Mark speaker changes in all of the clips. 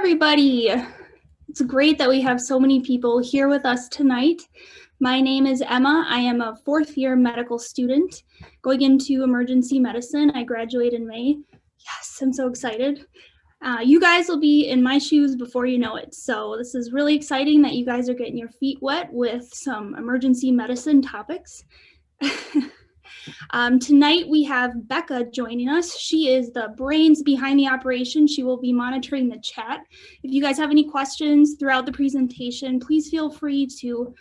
Speaker 1: everybody. It's great that we have so many people here with us tonight. My name is Emma. I am a fourth-year medical student going into emergency medicine. I graduate in May. Yes, I'm so excited. You guys will be in my shoes before you know it. So this is really exciting that you guys are getting your feet wet with some emergency medicine topics. Tonight we have Becca joining us. She is the brains behind the operation. She will be monitoring the chat. If you guys have any questions throughout the presentation, please feel free to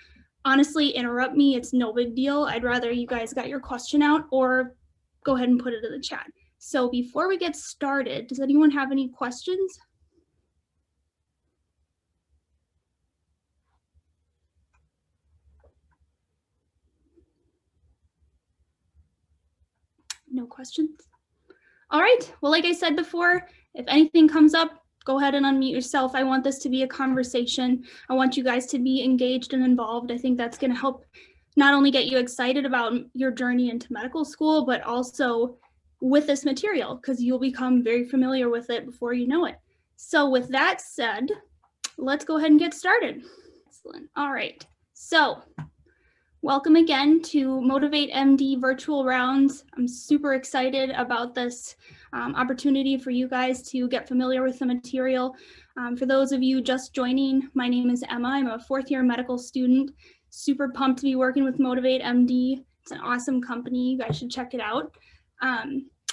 Speaker 1: honestly interrupt me. It's no big deal. I'd rather you guys got your question out or go ahead and put it in the chat. So before we get started, does anyone have any questions? No questions? All right, well, like I said before, if anything comes up, go ahead and unmute yourself. I want this to be a conversation. I want you guys to be engaged and involved. I think that's gonna help not only get you excited about your journey into medical school, but also with this material, because you'll become very familiar with it before you know it. So with that said, let's go ahead and get started. Excellent. All right, so welcome again to Motivate MD virtual rounds. I'm super excited about this opportunity for you guys to get familiar with the material. For those of you just joining, my name is Emma. I'm a fourth-year medical student. Super pumped to be working with Motivate MD. It's an awesome company. You guys should check it out.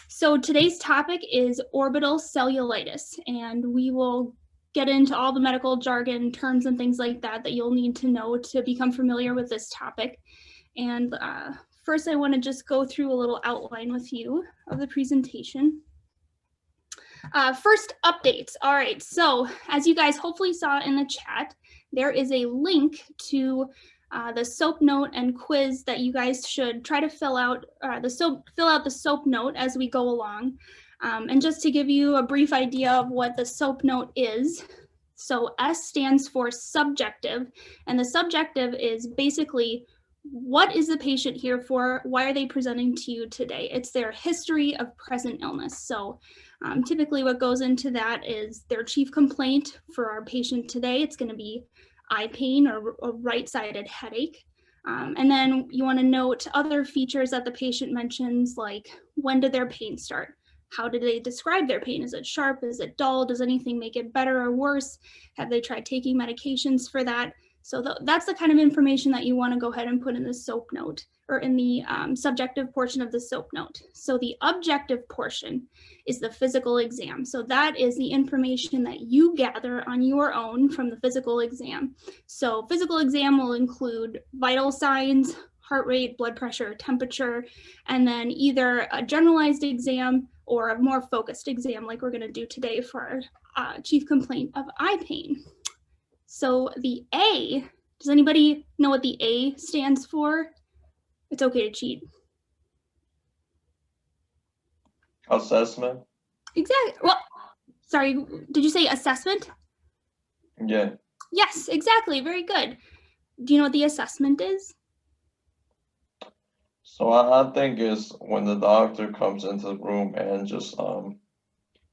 Speaker 1: So today's topic is orbital cellulitis, and we will get into all the medical jargon, terms, and things like that that you'll need to know to become familiar with this topic. And first, I want to just go through a little outline with you of the presentation. First, updates. All right, so as you guys hopefully saw in the chat, there is a link to the SOAP note and quiz that you guys should try to fill out the SOAP note as we go along. And just to give you a brief idea of what the SOAP note is, so S stands for subjective, and the subjective is basically what is the patient here for? Why are they presenting to you today? It's their history of present illness. So typically what goes into that is their chief complaint for our patient today. It's going to be eye pain or a right-sided headache. And then you want to note other features that the patient mentions, like when did their pain start? How did they describe their pain? Is it sharp? Is it dull? Does anything make it better or worse? Have they tried taking medications for that? So that's the kind of information that you want to go ahead and put in the SOAP note, or in the subjective portion of the SOAP note. So the objective portion is the physical exam. So that is the information that you gather on your own from the physical exam. So physical exam will include vital signs, heart rate, blood pressure, temperature, and then either a generalized exam or a more focused exam like we're going to do today for our chief complaint of eye pain. So the A, does anybody know what the A stands for? It's okay to cheat.
Speaker 2: Assessment?
Speaker 1: Exactly. Well, sorry, did you say assessment?
Speaker 2: Yeah.
Speaker 1: Yes, exactly. Very good. Do you know what the assessment is?
Speaker 2: So I think it's when the doctor comes into the room and just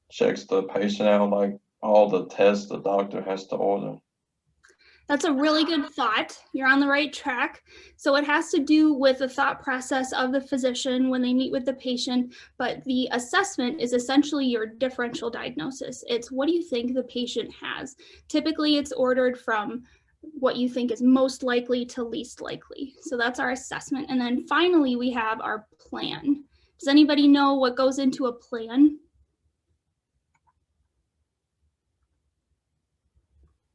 Speaker 2: checks the patient out, like all the tests the doctor has to order.
Speaker 1: That's a really good thought. You're on the right track. So it has to do with the thought process of the physician when they meet with the patient, but the assessment is essentially your differential diagnosis. It's what do you think the patient has? Typically, it's ordered from what you think is most likely to least likely. So that's our assessment. And then finally, we have our plan. Does anybody know what goes into a plan?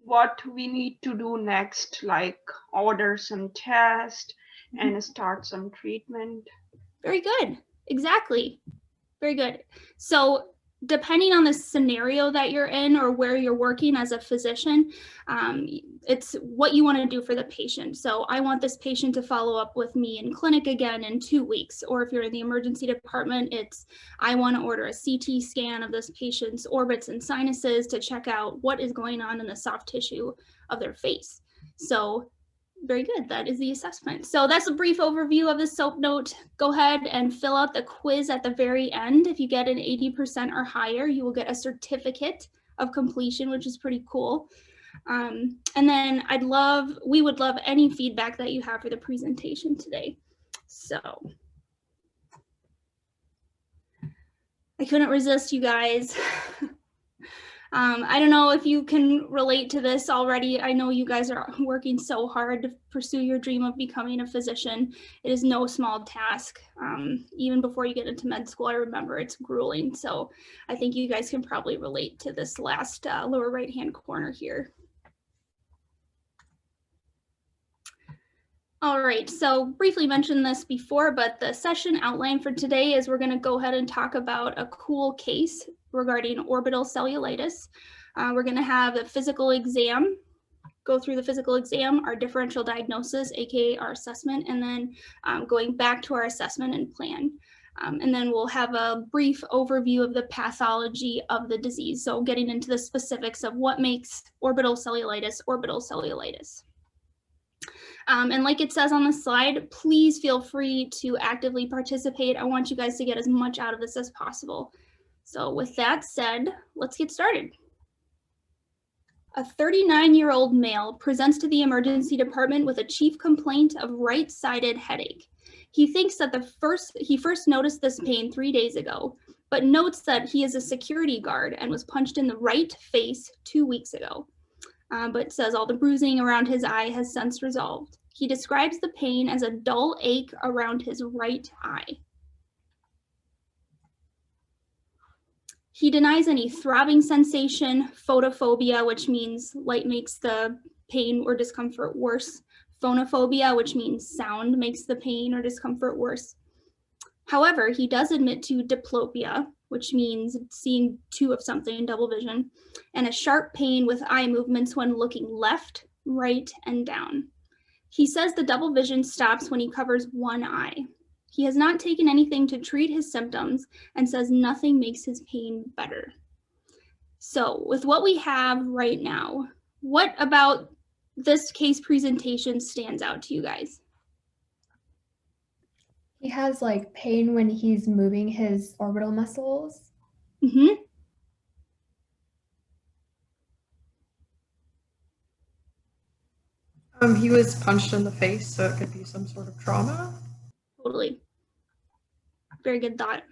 Speaker 3: What we need to do next, like order some tests and start some treatment. Very good.
Speaker 1: Exactly. Very good. So depending on the scenario that you're in or where you're working as a physician, it's what you want to do for the patient. So I want this patient to follow up with me in clinic again in 2 weeks. Or if you're in the emergency department, it's I want to order a CT scan of this patient's orbits and sinuses to check out what is going on in the soft tissue of their face. So very good. That is the assessment. So that's a brief overview of the SOAP note. Go ahead and fill out the quiz at the very end. If you get an 80% or higher, you will get a certificate of completion, which is pretty cool. And then we would love any feedback that you have for the presentation today. So I couldn't resist, you guys. I don't know if you can relate to this already. I know you guys are working so hard to pursue your dream of becoming a physician. It is no small task. Even before you get into med school, I remember it's grueling. So I think you guys can probably relate to this last lower right-hand corner here. All right, so briefly mentioned this before, but the session outline for today is we're going to go ahead and talk about a cool case regarding orbital cellulitis. We're going to have a physical exam, go through the physical exam, our differential diagnosis, aka our assessment, and then going back to our assessment and plan. And then we'll have a brief overview of the pathology of the disease. So getting into the specifics of what makes orbital cellulitis orbital cellulitis. And like it says on the slide, please feel free to actively participate. I want you guys to get as much out of this as possible. So with that said, let's get started. A 39-year-old male presents to the emergency department with a chief complaint of right-sided headache. He thinks that he first noticed this pain 3 days ago, but notes that he is a security guard and was punched in the right face 2 weeks ago. But says all the bruising around his eye has since resolved. He describes the pain as a dull ache around his right eye. He denies any throbbing sensation, photophobia, which means light makes the pain or discomfort worse, phonophobia, which means sound makes the pain or discomfort worse. However, he does admit to diplopia, which means seeing two of something, double vision, and a sharp pain with eye movements when looking left, right, and down. He says the double vision stops when he covers one eye. He has not taken anything to treat his symptoms and says nothing makes his pain better. So with what we have right now, what about this case presentation stands out to you guys?
Speaker 4: He has like pain when he's moving his orbital muscles.
Speaker 1: Mm-hmm.
Speaker 5: He was punched in the face, so it could be some sort of trauma.
Speaker 1: Totally. Very good thought.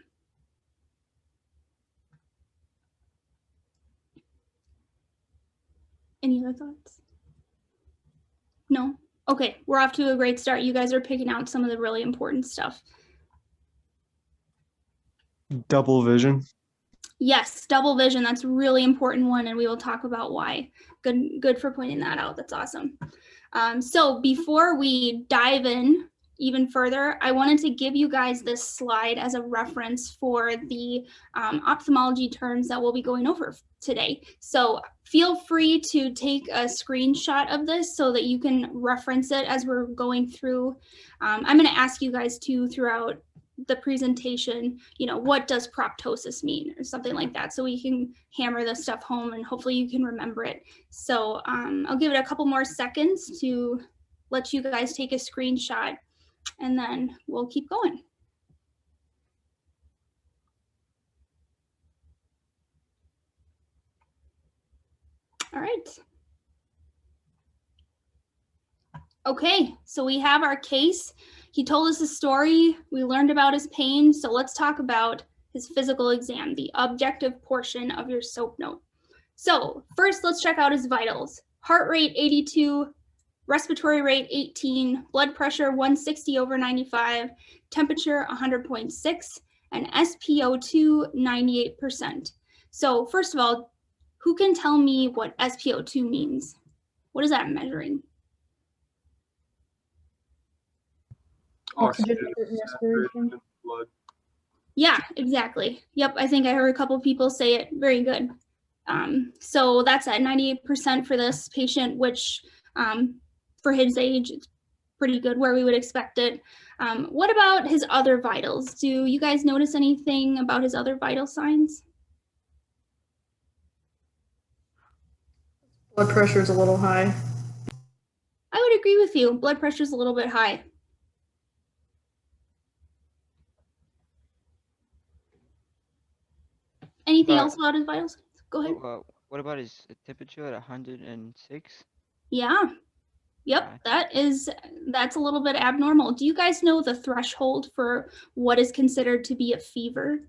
Speaker 1: Any other thoughts? No? Okay, we're off to a great start. You guys are picking out some of the really important stuff.
Speaker 6: Double vision.
Speaker 1: Yes, double vision. That's a really important one, and we will talk about why. Good for pointing that out. That's awesome. So before we dive in even further, I wanted to give you guys this slide as a reference for the ophthalmology terms that we'll be going over today. So feel free to take a screenshot of this so that you can reference it as we're going through. I'm going to ask you guys to, throughout the presentation, what does proptosis mean or something like that, so we can hammer this stuff home and hopefully you can remember it. So I'll give it a couple more seconds to let you guys take a screenshot and then we'll keep going. All right. Okay, so we have our case. He told us a story. We learned about his pain. So let's talk about his physical exam, the objective portion of your SOAP note. So first, let's check out his vitals. Heart rate 82, respiratory rate 18, blood pressure 160/95, temperature 100.6, and SpO2 98%. So first of all, who can tell me what SpO2 means? What is that measuring?
Speaker 4: Oxygen respiration.
Speaker 6: Blood.
Speaker 1: Yeah, exactly. Yep, I think I heard a couple people say it. Very good. So that's at 98% for this patient, which for his age, it's pretty good, where we would expect it. What about his other vitals? Do you guys notice anything about his other vital signs?
Speaker 5: Blood pressure is a little high.
Speaker 1: I would agree with you. Blood pressure is a little bit high. Anything else about his vitals? Go ahead.
Speaker 7: What about his temperature at 106?
Speaker 1: Yeah. Yep, that's a little bit abnormal. Do you guys know the threshold for what is considered to be a fever?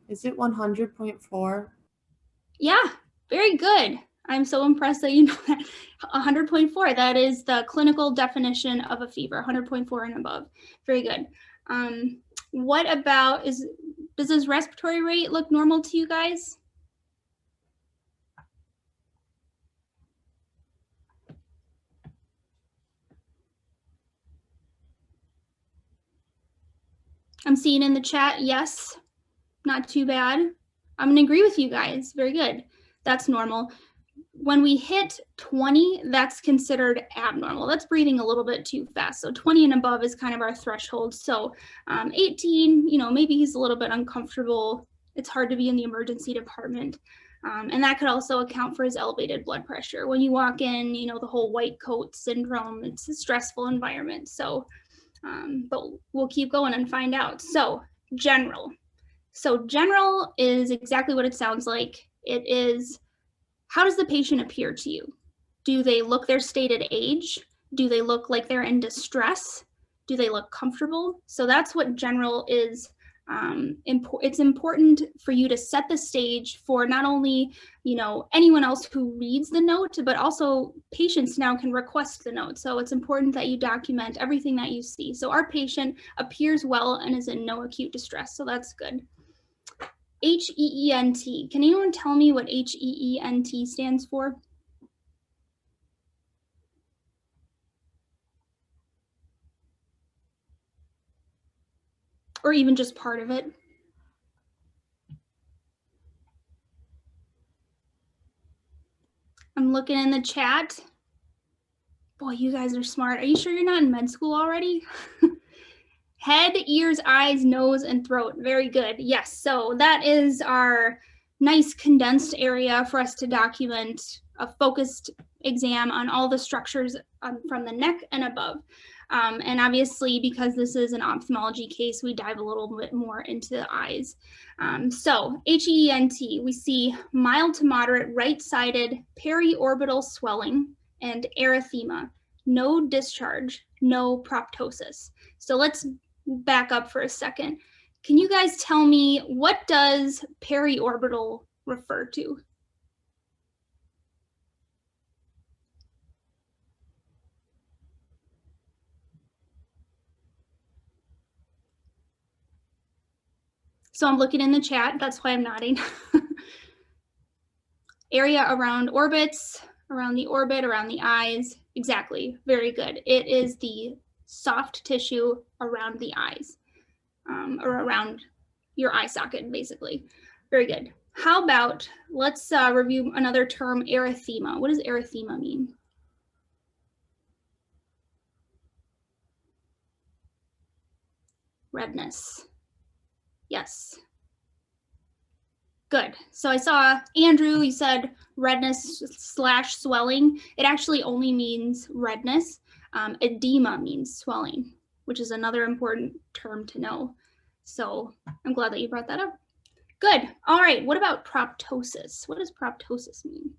Speaker 8: Is it 100.4?
Speaker 1: Yeah, very good. I'm so impressed that you know that. 100.4, that is the clinical definition of a fever, 100.4 and above. Very good. What about, does his respiratory rate look normal to you guys? I'm seeing in the chat, yes, not too bad. I'm gonna agree with you guys, very good. That's normal. When we hit 20, that's considered abnormal. That's breathing a little bit too fast. So 20 and above is kind of our threshold. So 18, you know, maybe he's a little bit uncomfortable. It's hard to be in the emergency department. And that could also account for his elevated blood pressure. When you walk in, you know, the whole white coat syndrome, it's a stressful environment. So, but we'll keep going and find out. So general. So general is exactly what it sounds like. It is, how does the patient appear to you? Do they look their stated age? Do they look like they're in distress? Do they look comfortable? So that's what general is. It's important for you to set the stage for not only, you know, anyone else who reads the note, but also patients now can request the note. So it's important that you document everything that you see. So our patient appears well and is in no acute distress. So that's good. HEENT. Can anyone tell me what HEENT stands for? Or even just part of it? I'm looking in the chat. Boy, you guys are smart. Are you sure you're not in med school already? Head, ears, eyes, nose, and throat. Very good. Yes, so that is our nice condensed area for us to document a focused exam on all the structures from the neck and above. And obviously, because this is an ophthalmology case, we dive a little bit more into the eyes. So HEENT, we see mild to moderate right-sided periorbital swelling and erythema, no discharge, no proptosis. So let's back up for a second. Can you guys tell me, what does periorbital refer to? So I'm looking in the chat, that's why I'm nodding. Area around orbits, around the orbit, around the eyes. Exactly, very good. It is the soft tissue around the eyes, or around your eye socket, basically. Very good. How about, let's review another term, erythema. What does erythema mean? Redness. Yes. Good. So I saw Andrew, you said redness / swelling. It actually only means redness. Edema means swelling, which is another important term to know. So I'm glad that you brought that up. Good. All right. What about proptosis? What does proptosis mean?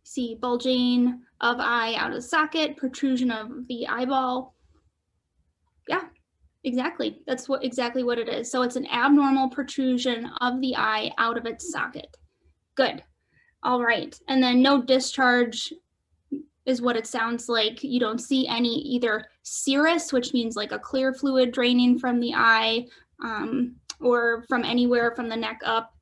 Speaker 1: See bulging of eye out of the socket, protrusion of the eyeball. Yeah, exactly. That's exactly what it is. So it's an abnormal protrusion of the eye out of its socket. Good. All right. And then no discharge is what it sounds like. You don't see any either serous, which means like a clear fluid draining from the eye, or from anywhere from the neck up.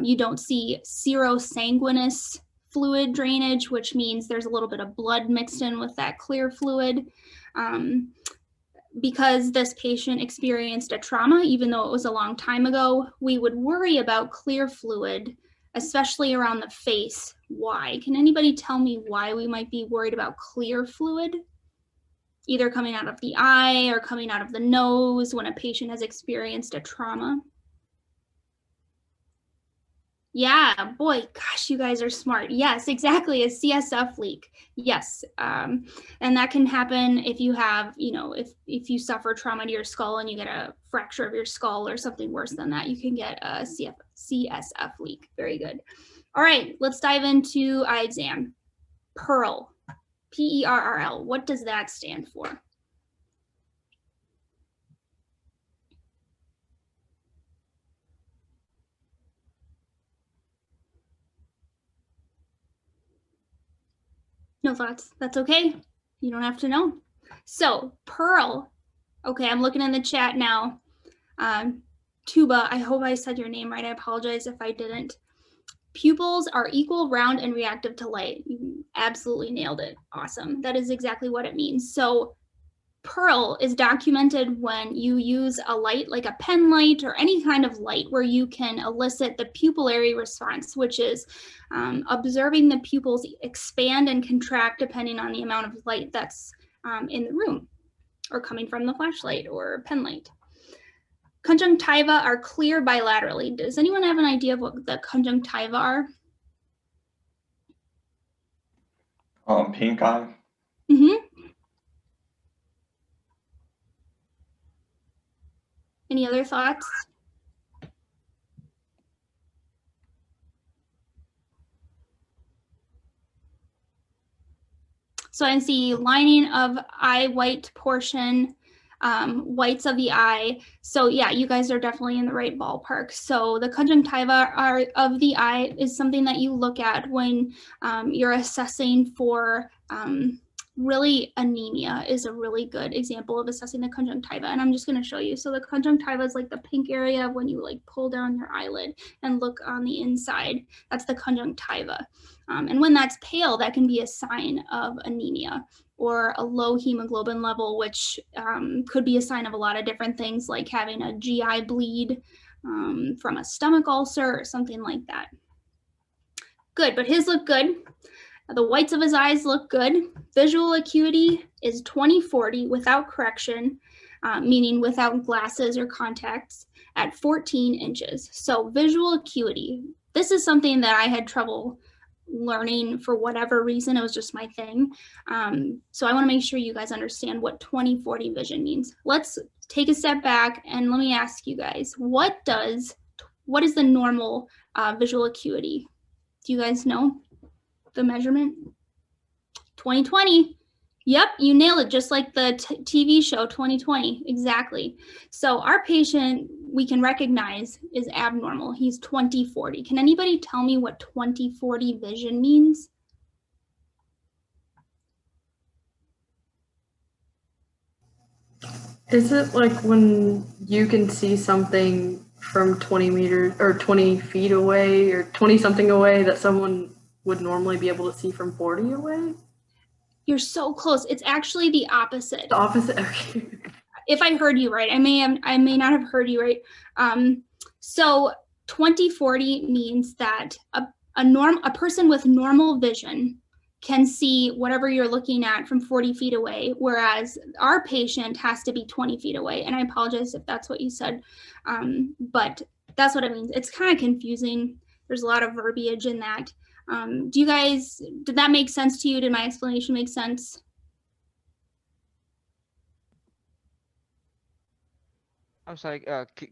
Speaker 1: You don't see serosanguinous fluid drainage, which means there's a little bit of blood mixed in with that clear fluid. Because this patient experienced a trauma, even though it was a long time ago, we would worry about clear fluid, especially around the face. Why? Can anybody tell me why we might be worried about clear fluid? Either coming out of the eye or coming out of the nose when a patient has experienced a trauma. Yeah, boy, gosh, you guys are smart. Yes, exactly, a CSF leak. Yes, and that can happen if you have, if you suffer trauma to your skull and you get a fracture of your skull or something worse than that, you can get a CSF leak. Very good. All right, let's dive into eye exam. PERL, P-E-R-R-L. What does that stand for? No thoughts. That's okay. You don't have to know. So PERL. Okay, I'm looking in the chat now. Tuba, I hope I said your name right. I apologize if I didn't. Pupils are equal, round, and reactive to light. You absolutely nailed it. Awesome. That is exactly what it means. So PERL is documented when you use a light like a pen light or any kind of light where you can elicit the pupillary response, which is observing the pupils expand and contract depending on the amount of light that's in the room or coming from the flashlight or pen light. Conjunctiva are clear bilaterally. Does anyone have an idea of what the conjunctiva are?
Speaker 2: Pink eye.
Speaker 1: Mm-hmm. Any other thoughts? So I see lining of eye white portion, whites of the eye. So yeah, you guys are definitely in the right ballpark. So the conjunctiva of the eye is something that you look at when you're assessing for really anemia is a really good example of assessing the conjunctiva. And I'm just going to show you. So the conjunctiva is like the pink area when you like pull down your eyelid and look on the inside. That's the conjunctiva. And when that's pale, that can be a sign of anemia or a low hemoglobin level, which could be a sign of a lot of different things like having a GI bleed from a stomach ulcer or something like that. Good, but his look good. The whites of his eyes look good. Visual acuity is 20/40 without correction, meaning without glasses or contacts, at 14 inches. So visual acuity, this is something that I had trouble learning for whatever reason. It was just my thing. So I want to make sure you guys understand what 20/40 vision means. Let's take a step back and let me ask you guys, what is the normal visual acuity? Do you guys know the measurement? 20/20. Yep, you nailed it, just like the TV show 20/20, exactly. So our patient, we can recognize is abnormal. He's 20/40. Can anybody tell me what 20/40 vision means?
Speaker 5: Is it like when you can see something from 20 meters or 20 feet away or 20 something away that someone would normally be able to see from 40 away?
Speaker 1: You're so close. It's actually the opposite.
Speaker 5: The opposite? Okay.
Speaker 1: If I heard you right, I may not have heard you right. So 20/40 means that a person with normal vision can see whatever you're looking at from 40 feet away, whereas our patient has to be 20 feet away. And I apologize if that's what you said, but that's what it means. It's kind of confusing. There's a lot of verbiage in that. Did that make sense to you? Did my explanation make sense?
Speaker 7: I'm sorry,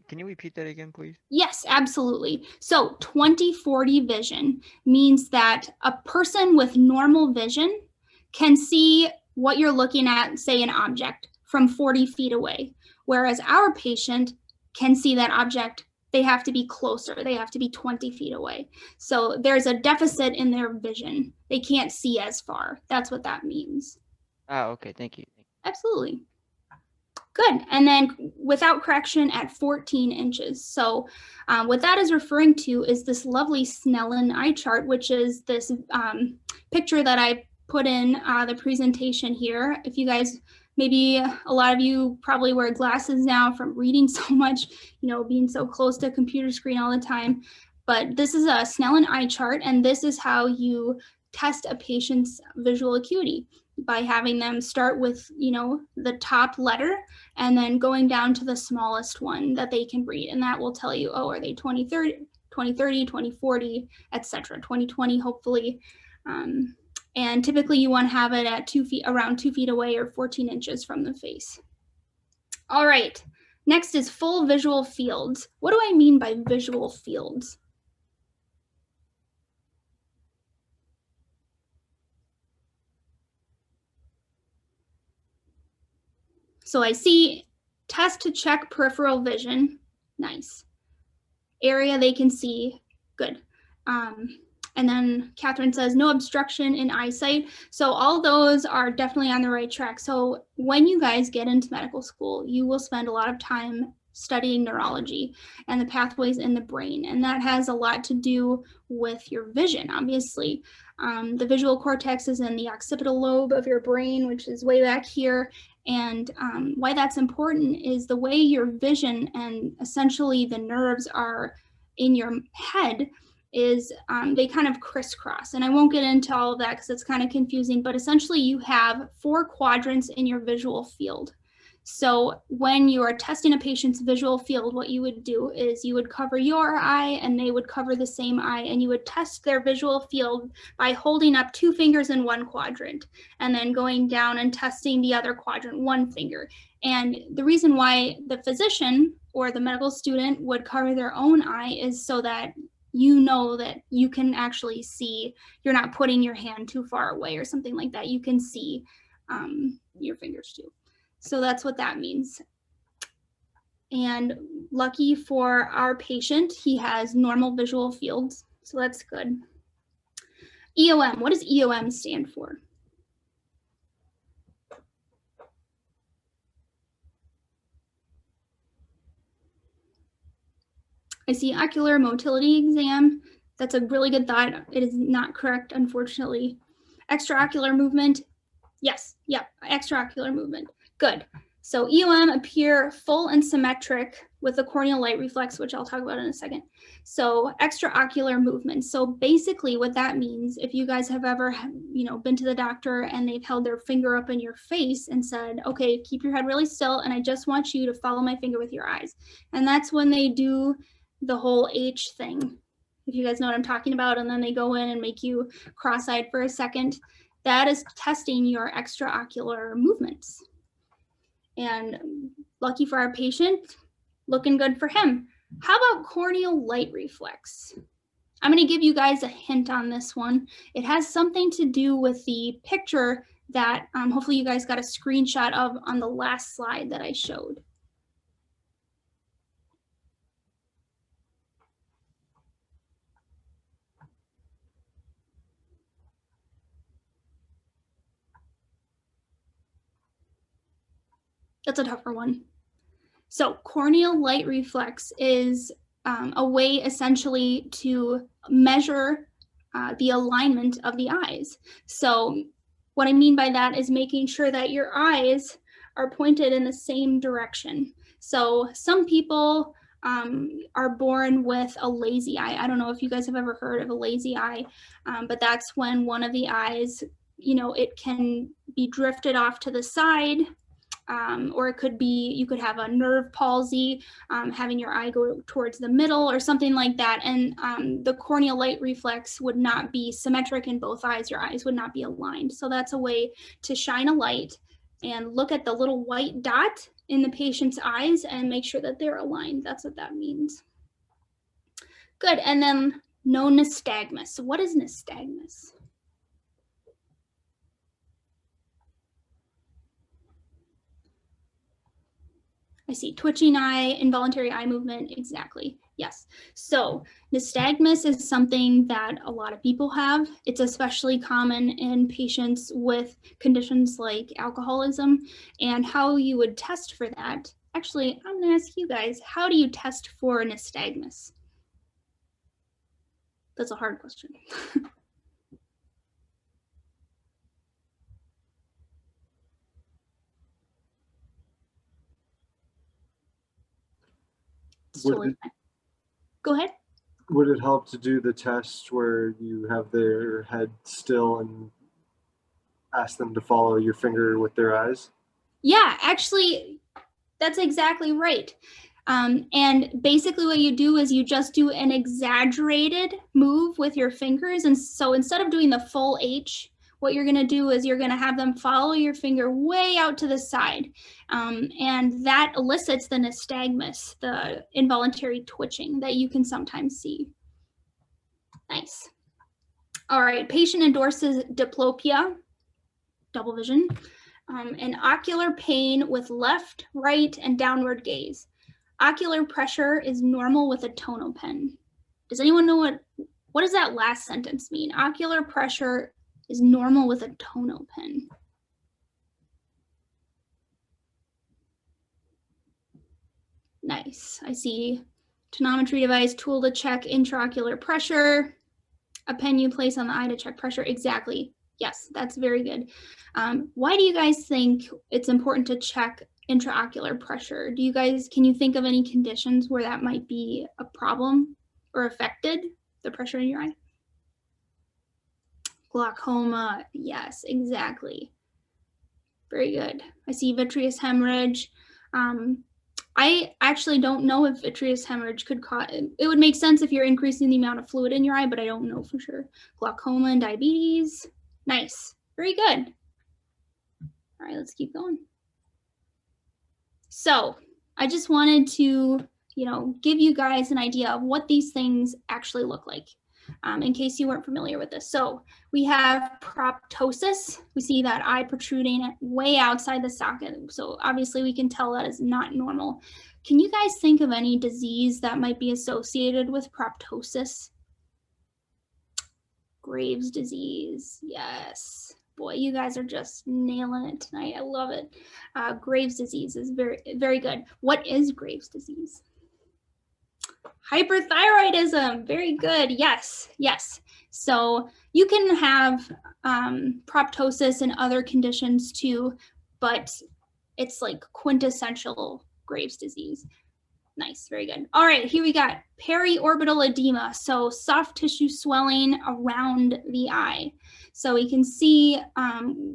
Speaker 7: can you repeat that again, please?
Speaker 1: Yes, absolutely. So 20/40 vision means that a person with normal vision can see what you're looking at, say an object, from 40 feet away, whereas our patient can see that object. They have to be closer. They have to be 20 feet away. So there's a deficit in their vision. They can't see as far. That's what that means.
Speaker 7: Ah, okay, thank you.
Speaker 1: Absolutely. Good. And then without correction at 14 inches. So what that is referring to is this lovely Snellen eye chart, which is this picture that I put in the presentation here. If you guys, maybe a lot of you probably wear glasses now from reading so much, being so close to a computer screen all the time. But this is a Snellen eye chart, and this is how you test a patient's visual acuity, by having them start with, the top letter and then going down to the smallest one that they can read. And that will tell you, oh, are they 20/30, 2030, 2040, etc. 2020, hopefully. And typically you want to have it at 2 feet, around 2 feet away or 14 inches from the face. All right, next is full visual fields. What do I mean by visual fields? So I see test to check peripheral vision, nice. Area they can see, good. And then Catherine says no obstruction in eyesight. So all those are definitely on the right track. So when you guys get into medical school, you will spend a lot of time studying neurology and the pathways in the brain. And that has a lot to do with your vision, obviously. The visual cortex is in the occipital lobe of your brain, which is way back here. And why that's important is the way your vision and essentially the nerves are in your head is they kind of crisscross. And I won't get into all of that because it's kind of confusing, but essentially you have 4 quadrants in your visual field. So when you are testing a patient's visual field, what you would do is you would cover your eye and they would cover the same eye, and you would test their visual field by holding up 2 fingers in one quadrant and then going down and testing the other quadrant, 1 finger. And the reason why the physician or the medical student would cover their own eye is so that you know that you can actually see, you're not putting your hand too far away or something like that. You can see your fingers too. So that's what that means. And lucky for our patient, he has normal visual fields, so that's good. EOM, what does EOM stand for? I see ocular motility exam. That's a really good thought. It is not correct, unfortunately. Extraocular movement. Yes, yep, extraocular movement. Good. So EOM appear full and symmetric with the corneal light reflex, which I'll talk about in a second. So extraocular movement. So basically what that means, if you guys have ever, been to the doctor and they've held their finger up in your face and said, okay, keep your head really still, and I just want you to follow my finger with your eyes. And that's when they do the whole H thing, if you guys know what I'm talking about, and then they go in and make you cross-eyed for a second. That is testing your extraocular movements. And lucky for our patient, looking good for him. How about corneal light reflex? I'm going to give you guys a hint on this one. It has something to do with the picture that hopefully you guys got a screenshot of on the last slide that I showed. That's a tougher one. So corneal light reflex is a way essentially to measure the alignment of the eyes. So what I mean by that is making sure that your eyes are pointed in the same direction. So some people are born with a lazy eye. I don't know if you guys have ever heard of a lazy eye, but that's when one of the eyes, it can be drifted off to the side. Or it could be, you could have a nerve palsy, having your eye go towards the middle or something like that. And the corneal light reflex would not be symmetric in both eyes. Your eyes would not be aligned. So that's a way to shine a light and look at the little white dot in the patient's eyes and make sure that they're aligned. That's what that means. Good. And then no nystagmus. So what is nystagmus? I see twitching eye, involuntary eye movement, exactly, yes. So nystagmus is something that a lot of people have. It's especially common in patients with conditions like alcoholism, and how you would test for that. Actually, I'm gonna ask you guys, how do you test for nystagmus? That's a hard question. Totally fine. Go ahead.
Speaker 6: Would it help to do the test where you have their head still and ask them to follow your finger with their eyes?
Speaker 1: Yeah, actually, that's exactly right. And basically what you do is you just do an exaggerated move with your fingers. And so instead of doing the full H, what you're going to do is you're going to have them follow your finger way out to the side. And that elicits the nystagmus, the involuntary twitching that you can sometimes see. Nice. All right, patient endorses diplopia, double vision, and ocular pain with left, right, and downward gaze. Ocular pressure is normal with a tonopen. Does anyone know what does that last sentence mean? Ocular pressure is normal with a tonopen. Nice. I see tonometry device, tool to check intraocular pressure, a pen you place on the eye to check pressure. Exactly. Yes, that's very good. Why do you guys think it's important to check intraocular pressure? Can you think of any conditions where that might be a problem or affected, the pressure in your eye? Glaucoma, yes, exactly. Very good. I see vitreous hemorrhage. I actually don't know if vitreous hemorrhage could cause, it would make sense if you're increasing the amount of fluid in your eye, but I don't know for sure. Glaucoma and diabetes. Nice. Very good. All right, let's keep going. So I just wanted to, give you guys an idea of what these things actually look like, in case you weren't familiar with this. So we have proptosis. We see that eye protruding way outside the socket. So obviously we can tell that is not normal. Can you guys think of any disease that might be associated with proptosis? Graves' disease, yes. Boy, you guys are just nailing it tonight. I love it. Graves' disease is very, very good. What is Graves' disease? Hyperthyroidism, very good. Yes, yes. So you can have proptosis and other conditions too, but it's like quintessential Graves' disease. Nice, very good. All right, here we got periorbital edema, so soft tissue swelling around the eye. So we can see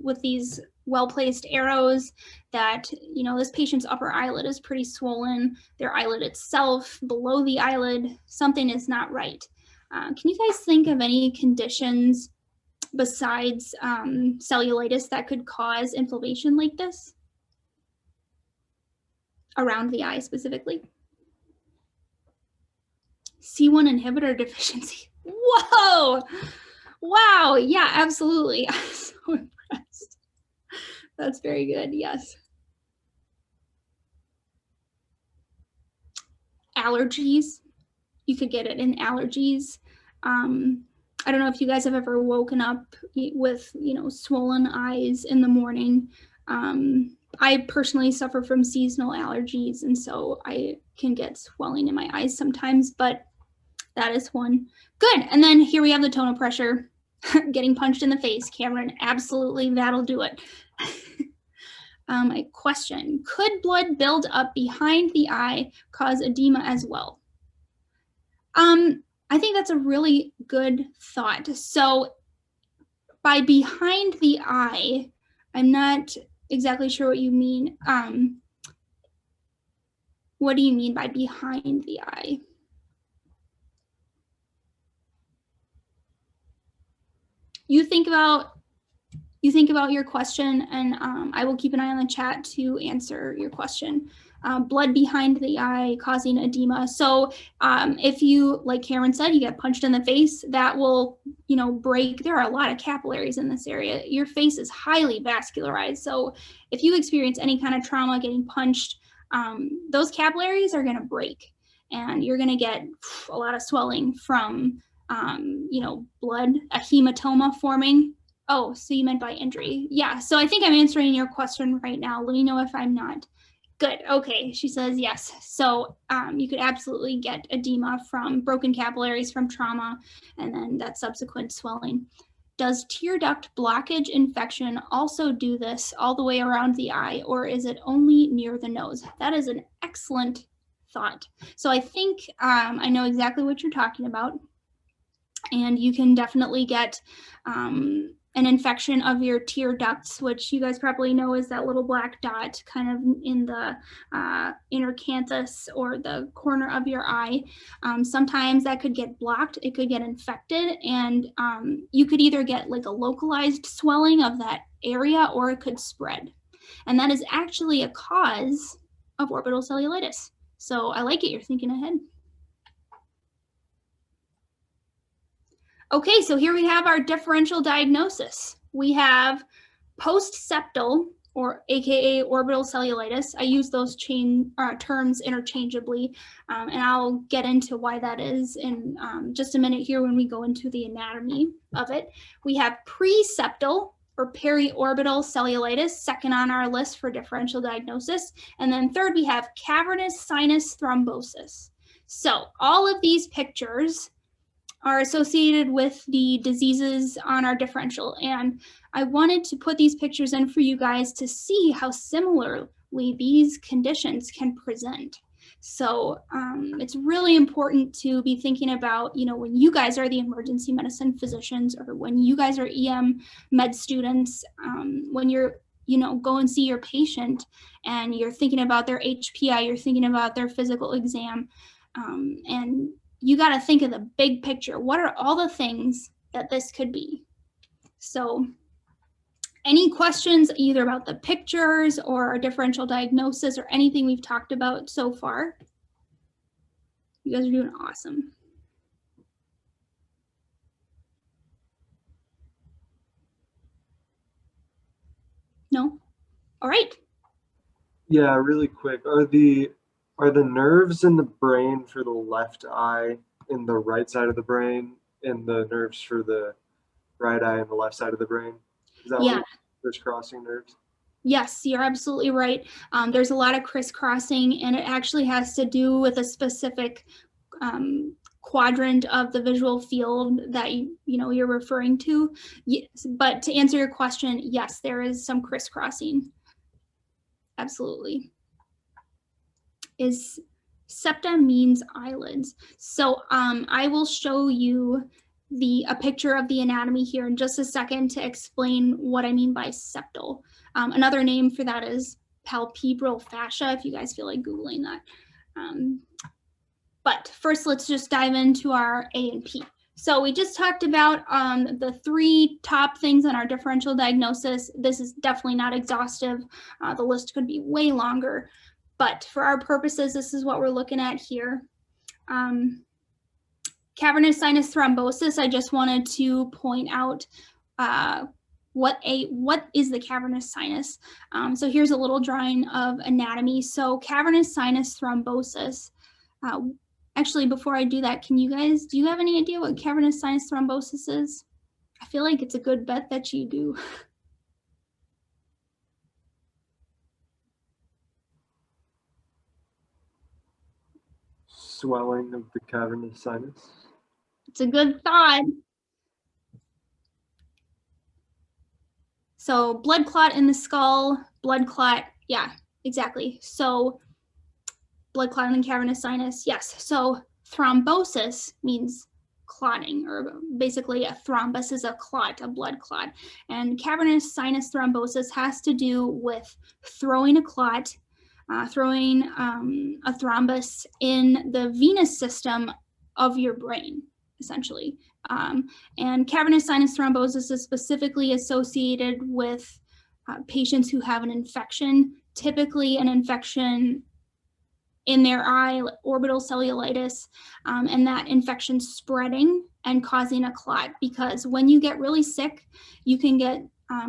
Speaker 1: with these well-placed arrows that, this patient's upper eyelid is pretty swollen, their eyelid itself, below the eyelid, something is not right. Can you guys think of any conditions besides cellulitis that could cause inflammation like this? Around the eye specifically? C1 inhibitor deficiency. Whoa! Wow, yeah, absolutely. I'm so impressed. That's very good, yes. Allergies. You could get it in allergies. I don't know if you guys have ever woken up with, swollen eyes in the morning. I personally suffer from seasonal allergies, and so I can get swelling in my eyes sometimes, but that is one. Good. And then here we have the tonal pressure. Getting punched in the face, Cameron. Absolutely, that'll do it. A question. Could blood build up behind the eye cause edema as well? I think that's a really good thought. So by behind the eye, I'm not exactly sure what you mean. What do you mean by behind the eye? You think about your question, and I will keep an eye on the chat to answer your question. Blood behind the eye causing edema. So if you, like Cameron said, you get punched in the face, that will, break. There are a lot of capillaries in this area. Your face is highly vascularized. So if you experience any kind of trauma getting punched, those capillaries are going to break, and you're going to get a lot of swelling from blood, a hematoma forming. Oh, so you meant by injury. Yeah, so I think I'm answering your question right now. Let me know if I'm not. Good, okay, she says yes. So you could absolutely get edema from broken capillaries from trauma and then that subsequent swelling. Does tear duct blockage infection also do this all the way around the eye, or is it only near the nose? That is an excellent thought. So I think I know exactly what you're talking about. And you can definitely get an infection of your tear ducts, which you guys probably know is that little black dot kind of in the inner canthus or the corner of your eye. Sometimes that could get blocked, it could get infected, and you could either get like a localized swelling of that area or it could spread. And that is actually a cause of orbital cellulitis. So I like it, you're thinking ahead. Okay, so here we have our differential diagnosis. We have post-septal, or AKA orbital cellulitis. I use those terms interchangeably, and I'll get into why that is in just a minute here when we go into the anatomy of it. We have pre-septal, or periorbital cellulitis, second on our list for differential diagnosis. And then third, we have cavernous sinus thrombosis. So all of these pictures are associated with the diseases on our differential. And I wanted to put these pictures in for you guys to see how similarly these conditions can present. So it's really important to be thinking about, you know, when you guys are the emergency medicine physicians or when you guys are EM med students, when you're, you know, go and see your patient and you're thinking about their HPI, you're thinking about their physical exam, and you got to think of the big picture. What are all the things that this could be? So any questions either about the pictures or differential diagnosis or anything we've talked about so far? You guys are doing awesome. No? All right.
Speaker 6: Yeah, really quick. Are the nerves in the brain for the left eye in the right side of the brain and the nerves for the right eye and the left side of the brain? Is that
Speaker 1: Yeah.
Speaker 6: crisscrossing nerves?
Speaker 1: Yes, you're absolutely right. There's a lot of crisscrossing, and it actually has to do with a specific quadrant of the visual field that you're referring to. Yes, but to answer your question, yes, there is some crisscrossing. Absolutely. Septa means eyelids. So I will show you a picture of the anatomy here in just a second to explain what I mean by septal. Another name for that is palpebral fascia, if you guys feel like Googling that. But first, let's just dive into our A and P. So we just talked about the 3 top things on our differential diagnosis. This is definitely not exhaustive. The list could be way longer, but for our purposes, this is what we're looking at here. Cavernous sinus thrombosis, I just wanted to point out what is the cavernous sinus. So here's a little drawing of anatomy. So cavernous sinus thrombosis, actually, before I do that, do you have any idea what cavernous sinus thrombosis is? I feel like it's a good bet that you do.
Speaker 6: Swelling of the cavernous sinus.
Speaker 1: It's a good thought. So blood clot in the skull, blood clot, yeah, exactly. So blood clot in the cavernous sinus, yes. So thrombosis means clotting, or basically a thrombus is a clot, a blood clot. And cavernous sinus thrombosis has to do with throwing a clot, throwing a thrombus in the venous system of your brain, essentially. And cavernous sinus thrombosis is specifically associated with patients who have an infection, typically an infection in their eye, orbital cellulitis, and that infection spreading and causing a clot. Because when you get really sick, you can get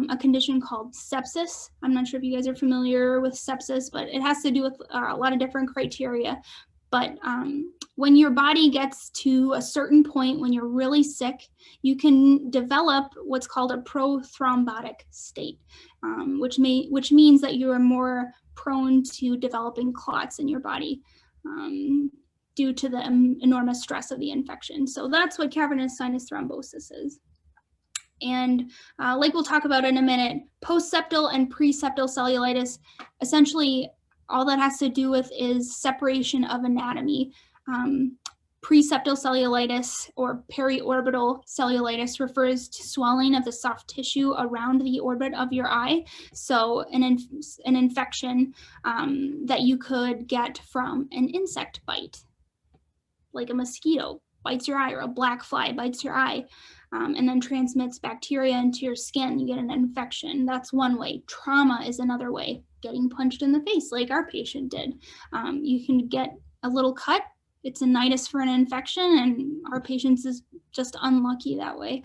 Speaker 1: a condition called sepsis. I'm not sure if you guys are familiar with sepsis, but it has to do with a lot of different criteria. But when your body gets to a certain point, when you're really sick, you can develop what's called a prothrombotic state, which means that you are more prone to developing clots in your body due to the enormous stress of the infection. So that's what cavernous sinus thrombosis is. And like we'll talk about in a minute, post-septal and pre-septal cellulitis, essentially all that has to do with is separation of anatomy. Preseptal cellulitis or periorbital cellulitis refers to swelling of the soft tissue around the orbit of your eye. So an infection that you could get from an insect bite, like a mosquito bites your eye or a black fly bites your eye, and then transmits bacteria into your skin. You get an infection. That's one way. Trauma is another way. Getting punched in the face like our patient did. You can get a little cut. It's a nidus for an infection, and our patients is just unlucky that way.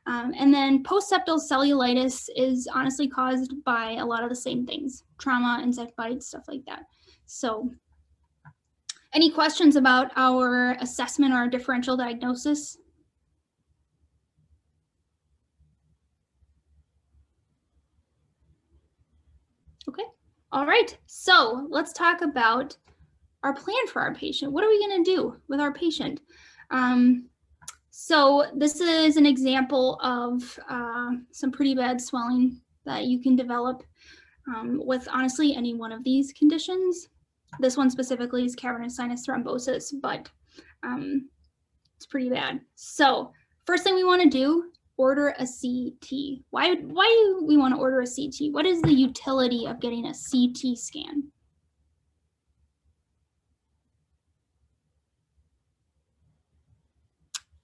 Speaker 1: And then postseptal cellulitis is honestly caused by a lot of the same things, trauma, insect bites, stuff like that. So any questions about our assessment or our differential diagnosis? Okay, all right, so let's talk about our plan for our patient. What are we gonna do with our patient? So this is an example of some pretty bad swelling that you can develop with honestly any one of these conditions. This one specifically is cavernous sinus thrombosis, but it's pretty bad. So first thing we wanna do, order a CT. Why do we wanna order a CT? What is the utility of getting a CT scan?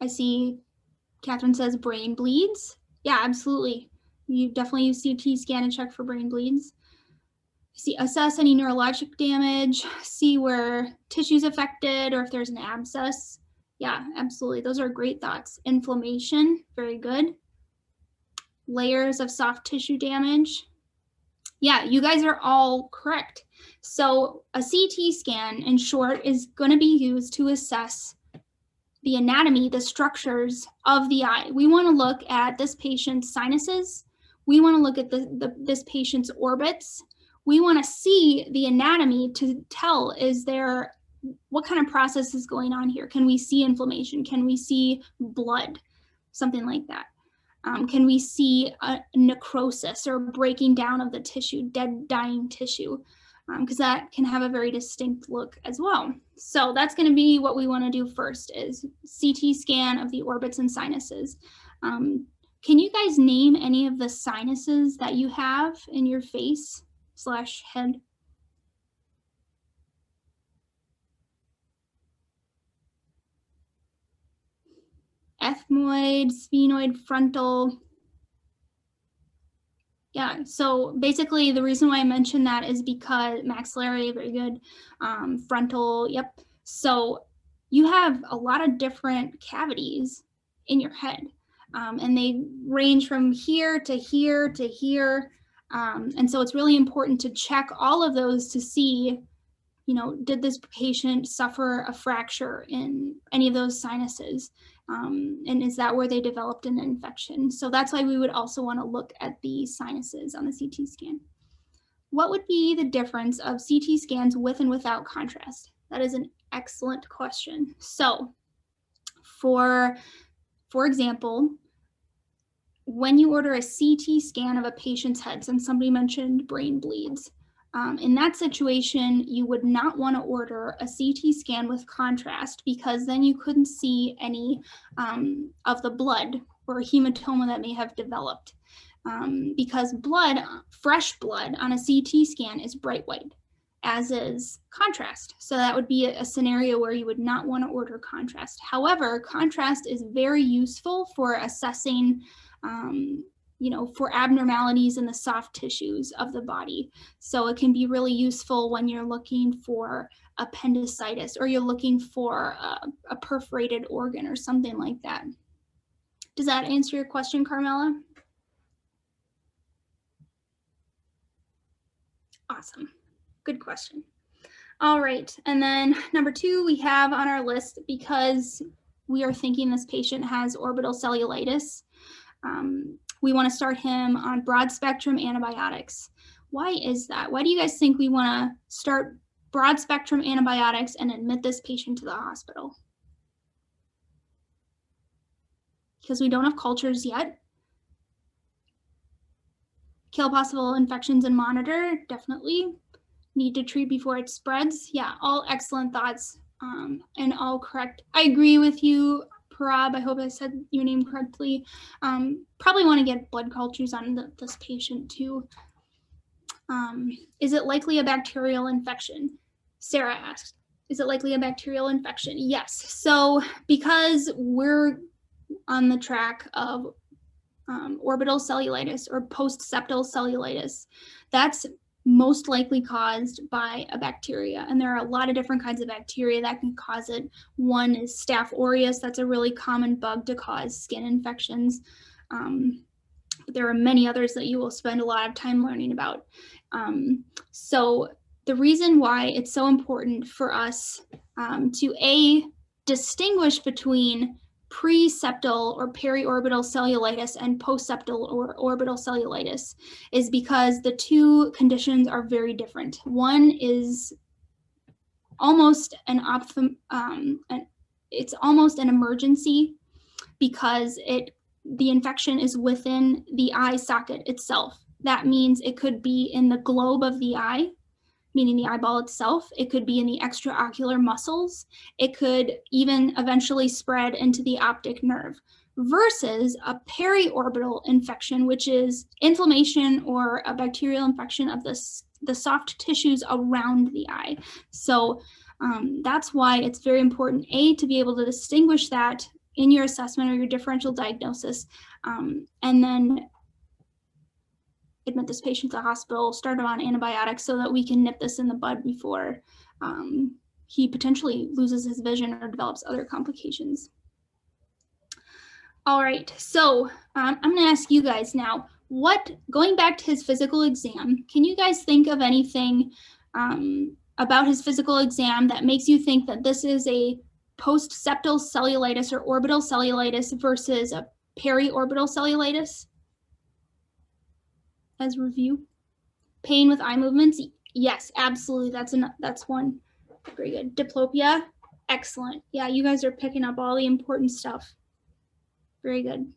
Speaker 1: I see Catherine says brain bleeds. Yeah, absolutely. You definitely use CT scan and check for brain bleeds. See, assess any neurologic damage, see where tissue's affected or if there's an abscess. Yeah, absolutely. Those are great thoughts. Inflammation, very good. Layers of soft tissue damage. Yeah, you guys are all correct. So a CT scan, in short, is going to be used to assess the anatomy, the structures of the eye. We want to look at this patient's sinuses. We want to look at this patient's orbits. We want to see the anatomy to tell, what kind of process is going on here? Can we see inflammation? Can we see blood? Something like that. Can we see a necrosis or breaking down of the tissue, dead, dying tissue? Because that can have a very distinct look as well. So that's going to be what we want to do first, is CT scan of the orbits and sinuses. Can you guys name any of the sinuses that you have in your face / head? Ethmoid, sphenoid, frontal. Yeah, so basically the reason why I mentioned that is because maxillary, very good, frontal, yep. So you have a lot of different cavities in your head, and they range from here to here to here. And so it's really important to check all of those to see, did this patient suffer a fracture in any of those sinuses? And is that where they developed an infection? So that's why we would also want to look at the sinuses on the CT scan. What would be the difference of CT scans with and without contrast? That is an excellent question. So for example, when you order a CT scan of a patient's head, since somebody mentioned brain bleeds, in that situation, you would not want to order a CT scan with contrast, because then you couldn't see any of the blood or hematoma that may have developed. Because fresh blood on a CT scan is bright white, as is contrast. So that would be a scenario where you would not want to order contrast. However, contrast is very useful for assessing for abnormalities in the soft tissues of the body. So it can be really useful when you're looking for appendicitis, or you're looking for a perforated organ or something like that. Does that answer your question, Carmela? Awesome, good question. All right, and then number 2 we have on our list, because we are thinking this patient has orbital cellulitis. We want to start him on broad spectrum antibiotics. Why is that? Why do you guys think we want to start broad spectrum antibiotics and admit this patient to the hospital? Because we don't have cultures yet. Kill possible infections and monitor, definitely. Need to treat before it spreads. Yeah, all excellent thoughts. and all correct. I agree with you, Parab. I hope I said your name correctly. Probably want to get blood cultures on this patient too. Is it likely a bacterial infection? Sarah asked. Is it likely a bacterial infection? Yes. So because we're on the track of orbital cellulitis or post-septal cellulitis, that's most likely caused by a bacteria. And there are a lot of different kinds of bacteria that can cause it. One is Staph aureus. That's a really common bug to cause skin infections. But there are many others that you will spend a lot of time learning about. So the reason why it's so important for us to distinguish between pre-septal or periorbital cellulitis and post-septal or orbital cellulitis is because the two conditions are very different. One is almost it's almost an emergency because the infection is within the eye socket itself. That means it could be in the globe of the eye, meaning the eyeball itself. It could be in the extraocular muscles. It could even eventually spread into the optic nerve, versus a periorbital infection, which is inflammation or a bacterial infection of the soft tissues around the eye. So that's why it's very important, to be able to distinguish that in your assessment or your differential diagnosis, and then admit this patient to the hospital, start him on antibiotics so that we can nip this in the bud before he potentially loses his vision or develops other complications. All right, so I'm gonna ask you guys now, going back to his physical exam, can you guys think of anything about his physical exam that makes you think that this is a post-septal cellulitis or orbital cellulitis versus a periorbital cellulitis? As review. Pain with eye movements? Yes, absolutely. That's one. Very good. Diplopia? Excellent. Yeah, you guys are picking up all the important stuff. Very good.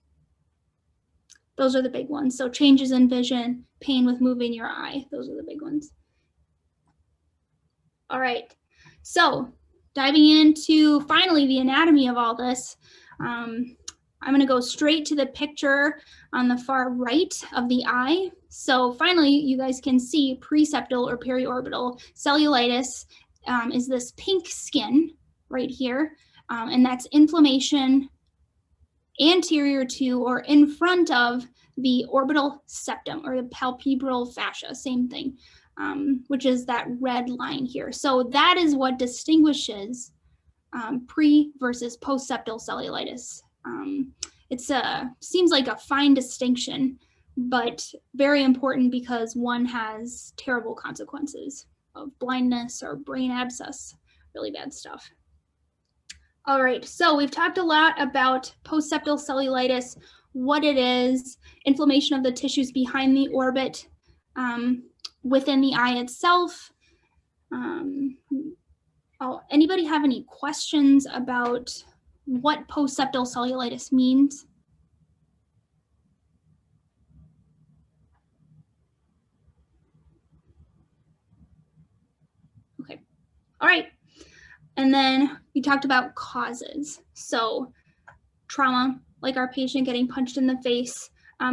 Speaker 1: Those are the big ones. So changes in vision, pain with moving your eye. Those are the big ones. All right. So diving into finally the anatomy of all this, I'm going to go straight to the picture on the far right of the eye. So finally, you guys can see preseptal or periorbital cellulitis is this pink skin right here, and that's inflammation anterior to or in front of the orbital septum or the palpebral fascia, same thing, which is that red line here. So that is what distinguishes pre versus post-septal cellulitis. It seems like a fine distinction, but very important because one has terrible consequences of blindness or brain abscess, really bad stuff. All right, so we've talked a lot about post-septal cellulitis, what it is, inflammation of the tissues behind the orbit, within the eye itself. Anybody have any questions about what post-septal cellulitis means? Okay, all right. And then we talked about causes. So trauma, like our patient getting punched in the face,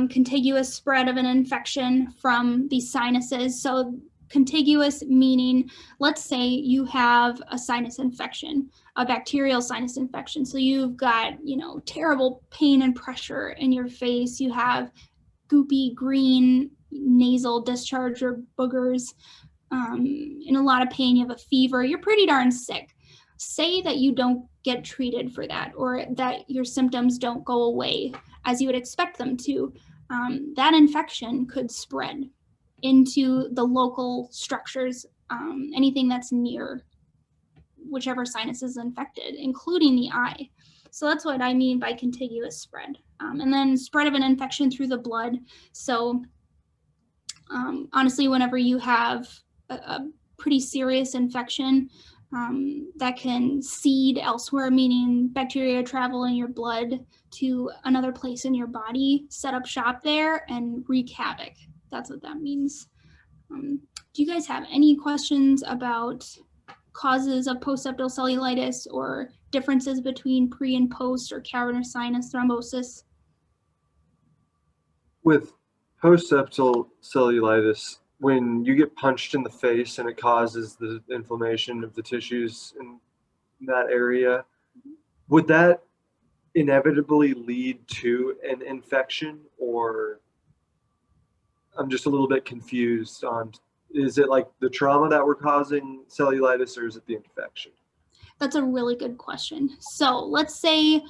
Speaker 1: contiguous spread of an infection from the sinuses. So contiguous meaning, let's say you have a sinus infection, a bacterial sinus infection. So you've got, terrible pain and pressure in your face. You have goopy green nasal discharge or boogers, in a lot of pain, you have a fever, you're pretty darn sick. Say that you don't get treated for that, or that your symptoms don't go away as you would expect them to. That infection could spread into the local structures, anything that's near whichever sinus is infected, including the eye. So that's what I mean by contiguous spread. And then spread of an infection through the blood. So honestly, whenever you have a pretty serious infection that can seed elsewhere, meaning bacteria travel in your blood to another place in your body, set up shop there and wreak havoc. That's what that means. Do you guys have any questions about causes of post-septal cellulitis or differences between pre and post or cavernous sinus thrombosis?
Speaker 6: With post-septal cellulitis, when you get punched in the face and it causes the inflammation of the tissues in that area, would that inevitably lead to an infection? Or I'm just a little bit confused on, is it like the trauma that we're causing cellulitis, or is it the infection?
Speaker 1: That's a really good question. So let's say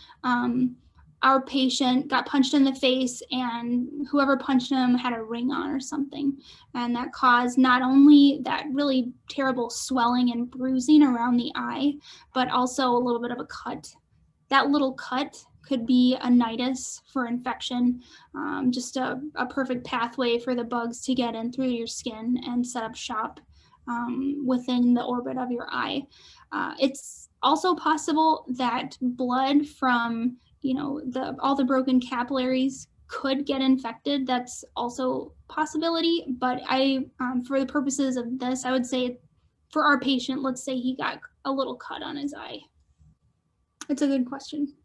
Speaker 1: our patient got punched in the face and whoever punched him had a ring on or something. And that caused not only that really terrible swelling and bruising around the eye, but also a little bit of a cut. That little cut could be a nidus for infection, just a perfect pathway for the bugs to get in through your skin and set up shop within the orbit of your eye. It's also possible that blood from all the broken capillaries could get infected. That's also a possibility, but for the purposes of this, I would say for our patient, let's say he got a little cut on his eye. It's a good question.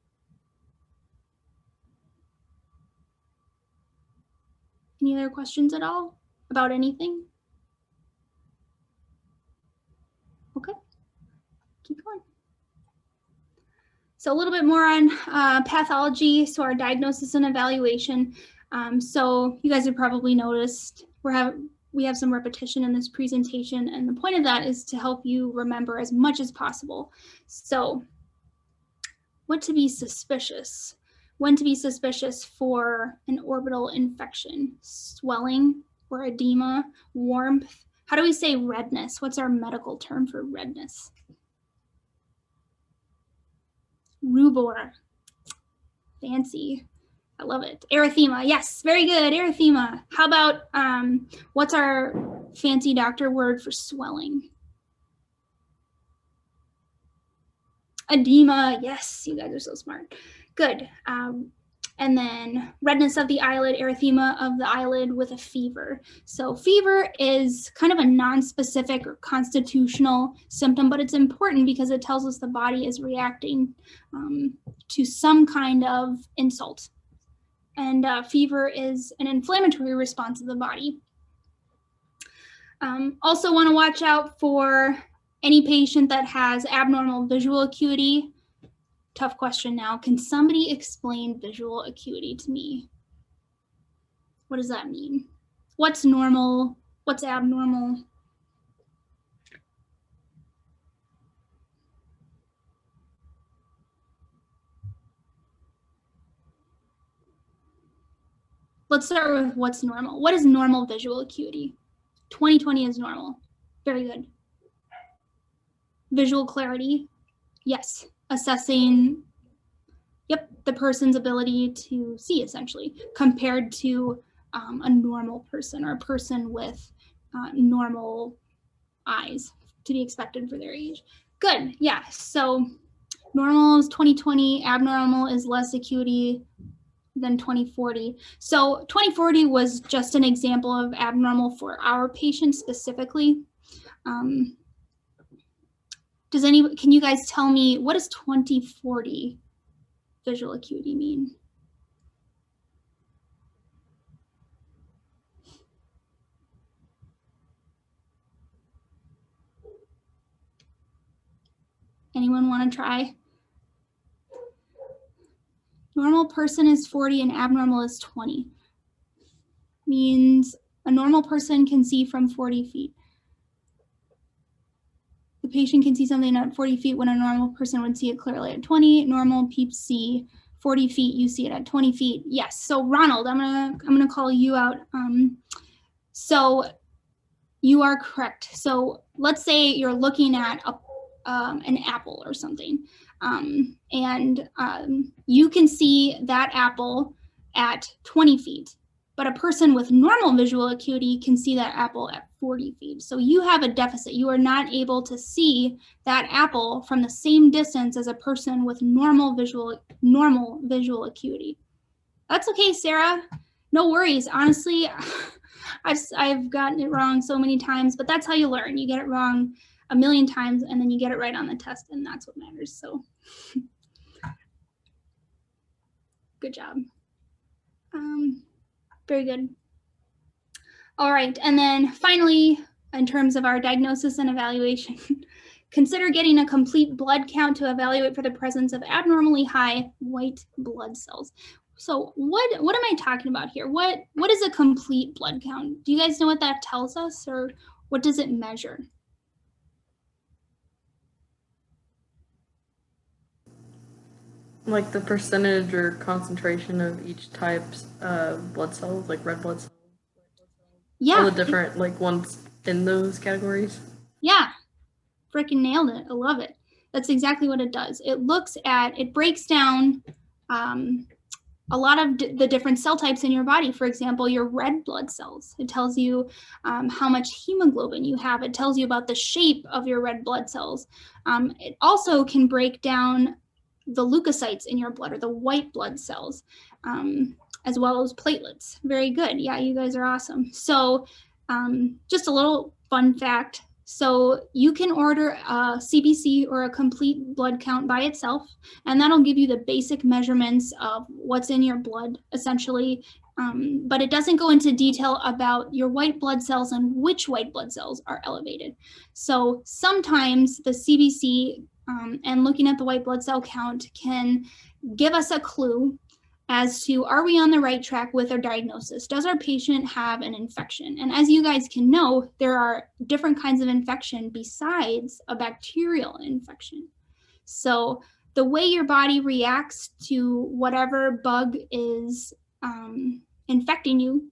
Speaker 1: Any other questions at all about anything? Okay, keep going. So a little bit more on pathology, so our diagnosis and evaluation. So you guys have probably noticed we have some repetition in this presentation, and the point of that is to help you remember as much as possible. So what to be suspicious, when to be suspicious for an orbital infection, swelling or edema, warmth. How do we say redness? What's our medical term for redness? Rubor. Fancy. I love it. Erythema. Yes, very good. Erythema. How about what's our fancy doctor word for swelling? Edema. Yes, you guys are so smart. Good. And then redness of the eyelid, erythema of the eyelid with a fever. So fever is kind of a non-specific or constitutional symptom, but it's important because it tells us the body is reacting to some kind of insult. And fever is an inflammatory response of the body. Also want to watch out for any patient that has abnormal visual acuity. Tough question now. Can somebody explain visual acuity to me? What does that mean? What's normal? What's abnormal? Let's start with what's normal. What is normal visual acuity? 20/20 is normal. Very good. Visual clarity? Yes. Assessing, the person's ability to see, essentially, compared to a normal person or a person with normal eyes to be expected for their age. Good, yeah, so normal is 20/20, abnormal is less acuity than 20/40. So 20/40 was just an example of abnormal for our patient specifically. Can you guys tell me, what does 20/40 visual acuity mean? Anyone want to try? Normal person is 40 and abnormal is 20. Means a normal person can see from 40 feet. The patient can see something at 40 feet when a normal person would see it clearly at 20. Normal peeps see 40 feet, you see it at 20 feet. Yes, so Ronald, I'm gonna call you out. So you are correct. So let's say you're looking at an apple or something, and you can see that apple at 20 feet. But a person with normal visual acuity can see that apple at 40 feet. So you have a deficit. You are not able to see that apple from the same distance as a person with normal visual acuity. That's okay, Sarah. No worries. Honestly, I've gotten it wrong so many times, but that's how you learn. You get it wrong a million times, and then you get it right on the test, and that's what matters. So good job. Very good. All right, and then finally, in terms of our diagnosis and evaluation, consider getting a complete blood count to evaluate for the presence of abnormally high white blood cells. So what am I talking about here? What is a complete blood count? Do you guys know what that tells us, or what does it measure?
Speaker 5: Like the percentage or concentration of each type's blood cells, like red blood cells,
Speaker 1: Yeah.
Speaker 5: all the different like ones in those categories.
Speaker 1: Yeah, freaking nailed it. I love it. That's exactly what it does. It breaks down a lot of the different cell types in your body. For example, your red blood cells. It tells you how much hemoglobin you have. It tells you about the shape of your red blood cells. It also can break down the leukocytes in your blood, or the white blood cells, as well as platelets. Very good. Yeah, you guys are awesome. So just a little fun fact. So you can order a CBC or a complete blood count by itself, and that'll give you the basic measurements of what's in your blood, essentially. But it doesn't go into detail about your white blood cells and which white blood cells are elevated. So sometimes the CBC and looking at the white blood cell count can give us a clue as to, are we on the right track with our diagnosis? Does our patient have an infection? And as you guys can know, there are different kinds of infection besides a bacterial infection. So the way your body reacts to whatever bug is infecting you,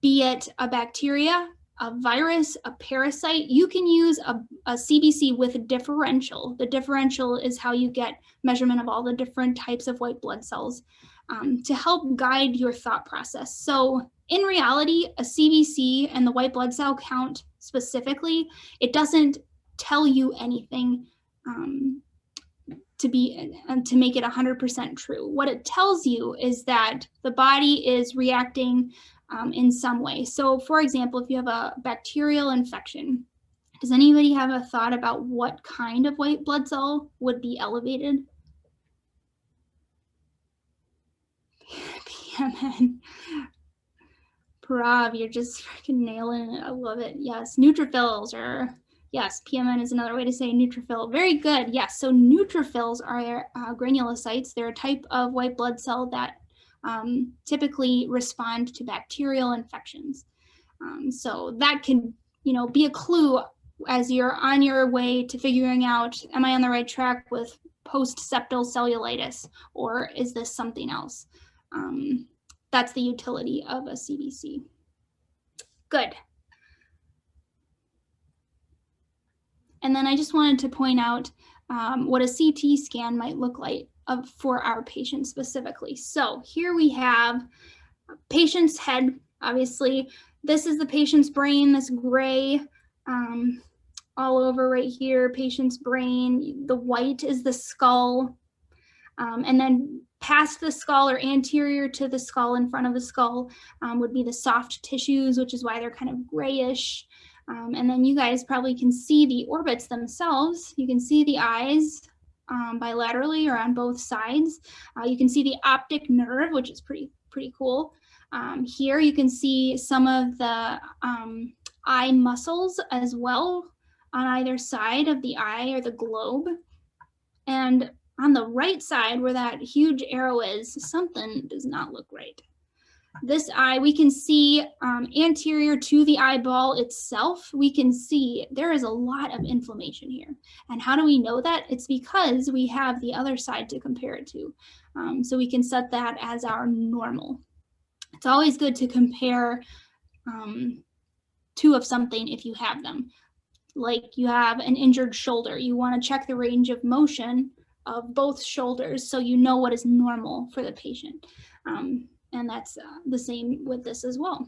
Speaker 1: be it a bacteria, a virus, a parasite, you can use a CBC with a differential. The differential is how you get measurement of all the different types of white blood cells to help guide your thought process. So in reality, a CBC and the white blood cell count specifically, it doesn't tell you anything to make it 100% true. What it tells you is that the body is reacting in some way. So for example, if you have a bacterial infection, does anybody have a thought about what kind of white blood cell would be elevated? PMN. Prav, you're just freaking nailing it. I love it. Yes, neutrophils, or yes, PMN is another way to say neutrophil. Very good. Yes, so neutrophils are granulocytes. They're a type of white blood cell that typically respond to bacterial infections. So that can, be a clue as you're on your way to figuring out, am I on the right track with post-septal cellulitis, or is this something else? That's the utility of a CBC. Good. And then I just wanted to point out what a CT scan might look like for our patient specifically. So here we have a patient's head. Obviously, this is the patient's brain, this gray all over right here, patient's brain. The white is the skull. And then past the skull, or anterior to the skull, in front of the skull, would be the soft tissues, which is why they're kind of grayish. And then you guys probably can see the orbits themselves. You can see the eyes bilaterally or on both sides. You can see the optic nerve, which is pretty cool. Here you can see some of the eye muscles as well on either side of the eye or the globe. And on the right side, where that huge arrow is, something does not look right. This eye, we can see anterior to the eyeball itself, we can see there is a lot of inflammation here. And how do we know that? It's because we have the other side to compare it to. So we can set that as our normal. It's always good to compare two of something if you have them. Like you have an injured shoulder, you want to check the range of motion of both shoulders so you know what is normal for the patient. And that's the same with this as well.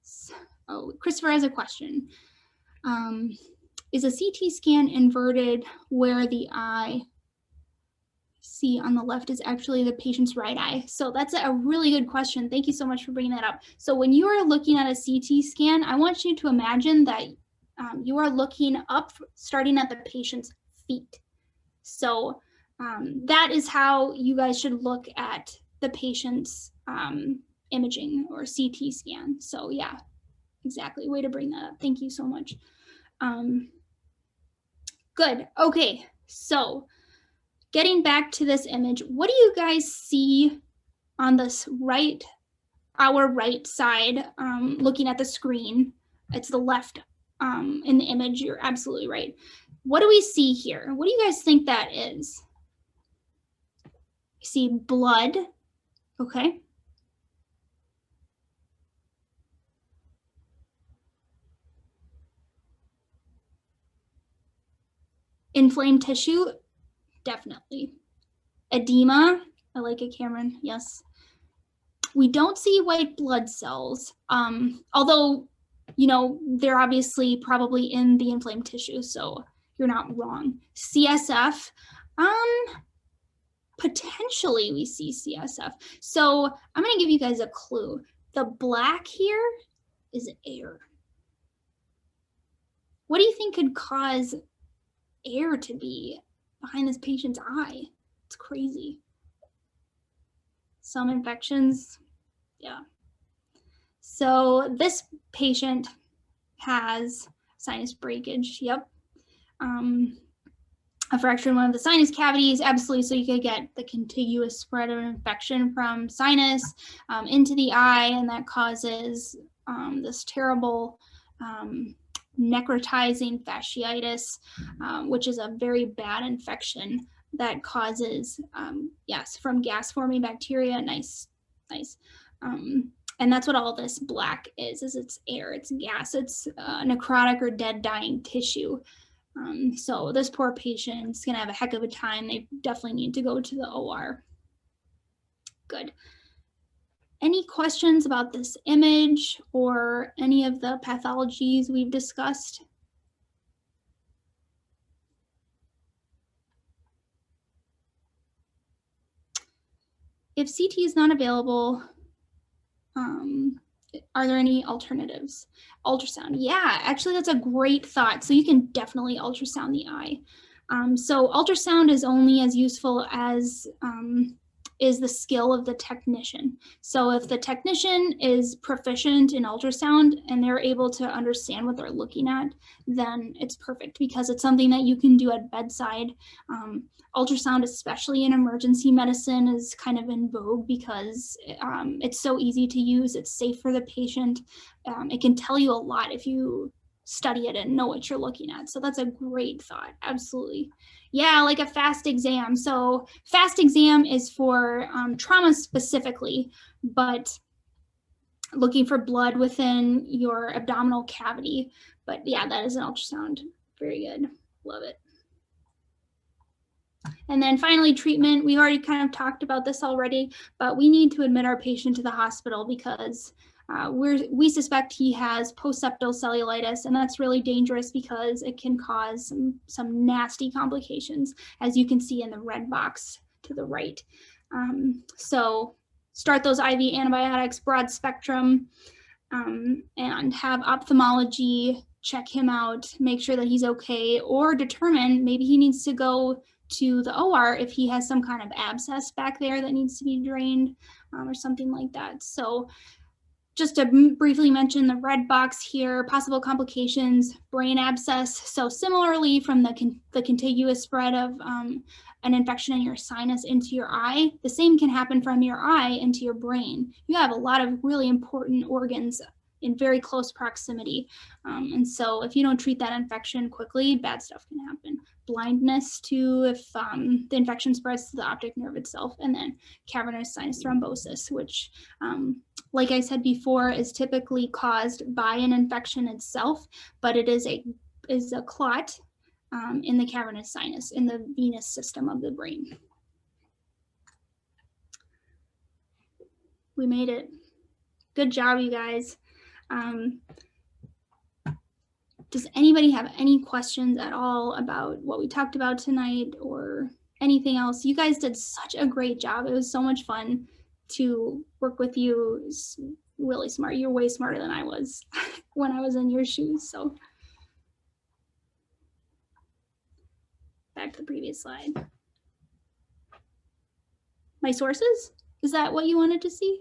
Speaker 1: So, Christopher has a question. Is a CT scan inverted where the eye see on the left is actually the patient's right eye? So that's a really good question. Thank you so much for bringing that up. So when you are looking at a CT scan, I want you to imagine that you are looking up, starting at the patient's feet. So that is how you guys should look at the patient's imaging or CT scan. So yeah, exactly. Way to bring that up. Thank you so much. Good. Okay. So getting back to this image, what do you guys see on this our right side, looking at the screen? It's the left in the image. You're absolutely right. What do we see here? What do you guys think that is? You see blood. Okay. Inflamed tissue, definitely. Edema, I like it, Cameron, yes. We don't see white blood cells, although, you know, they're obviously probably in the inflamed tissue, so you're not wrong. CSF, potentially we see CSF. So I'm gonna give you guys a clue. The black here is air. What do you think could cause air to be behind this patient's eye? It's crazy. Some infections, yeah. So this patient has sinus breakage, yep. A fracture in one of the sinus cavities, absolutely, so you could get the contiguous spread of an infection from sinus into the eye, and that causes this terrible necrotizing fasciitis, which is a very bad infection that causes, yes, from gas-forming bacteria. Nice. And that's what all this black is it's air, it's gas, it's necrotic or dead, dying tissue. So this poor patient's gonna have a heck of a time. They definitely need to go to the OR. Good. Any questions about this image or any of the pathologies we've discussed? If CT is not available, are there any alternatives? Ultrasound, yeah, actually that's a great thought. So you can definitely ultrasound the eye. So ultrasound is only as useful as is the skill of the technician. So if the technician is proficient in ultrasound and they're able to understand what they're looking at, then it's perfect because it's something that you can do at bedside. Ultrasound, especially in emergency medicine, is kind of in vogue because it's so easy to use, it's safe for the patient. It can tell you a lot if you study it and know what you're looking at. So that's a great thought, absolutely. Yeah, like a fast exam. So fast exam is for trauma specifically, but looking for blood within your abdominal cavity. But yeah, that is an ultrasound. Very good, love it. And then finally, treatment. We've already kind of talked about this already, but we need to admit our patient to the hospital because we suspect he has post-septal cellulitis, and that's really dangerous because it can cause some nasty complications, as you can see in the red box to the right. So start those IV antibiotics, broad spectrum, and have ophthalmology check him out, make sure that he's okay, or determine maybe he needs to go to the OR if he has some kind of abscess back there that needs to be drained or something like that. So just to briefly mention the red box here, possible complications, brain abscess. So similarly from the contiguous spread of an infection in your sinus into your eye, the same can happen from your eye into your brain. You have a lot of really important organs in very close proximity. And so if you don't treat that infection quickly, bad stuff can happen. Blindness too, if the infection spreads to the optic nerve itself, and then cavernous sinus thrombosis, which like I said before, is typically caused by an infection itself, but it is a clot in the cavernous sinus, in the venous system of the brain. We made it. Good job, you guys. Does anybody have any questions at all about what we talked about tonight or anything else? You guys did such a great job. It was so much fun to work with you. It's really smart. You're way smarter than I was when I was in your shoes. So back to the previous slide. My sources? Is that what you wanted to see?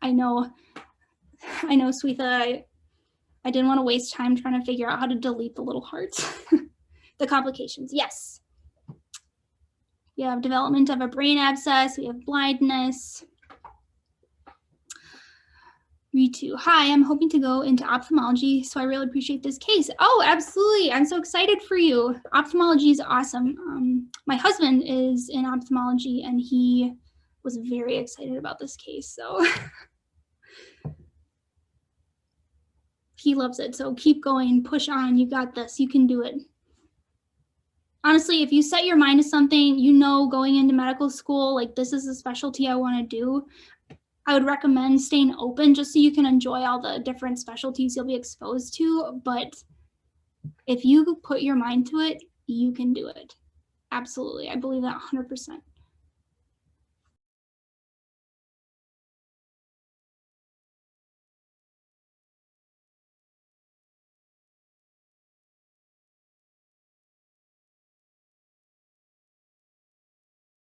Speaker 1: I know, Swetha, I didn't want to waste time trying to figure out how to delete the little hearts. The complications, yes. We have development of a brain abscess, we have blindness. Ritu, hi, I'm hoping to go into ophthalmology, so I really appreciate this case. Oh, absolutely, I'm so excited for you. Ophthalmology is awesome. My husband is in ophthalmology and he was very excited about this case, so. He loves it, so keep going, push on, you got this, you can do it. Honestly, if you set your mind to something, you know, going into medical school, like this is a specialty I want to do, I would recommend staying open just so you can enjoy all the different specialties you'll be exposed to. But if you put your mind to it, you can do it. Absolutely. I believe that 100%.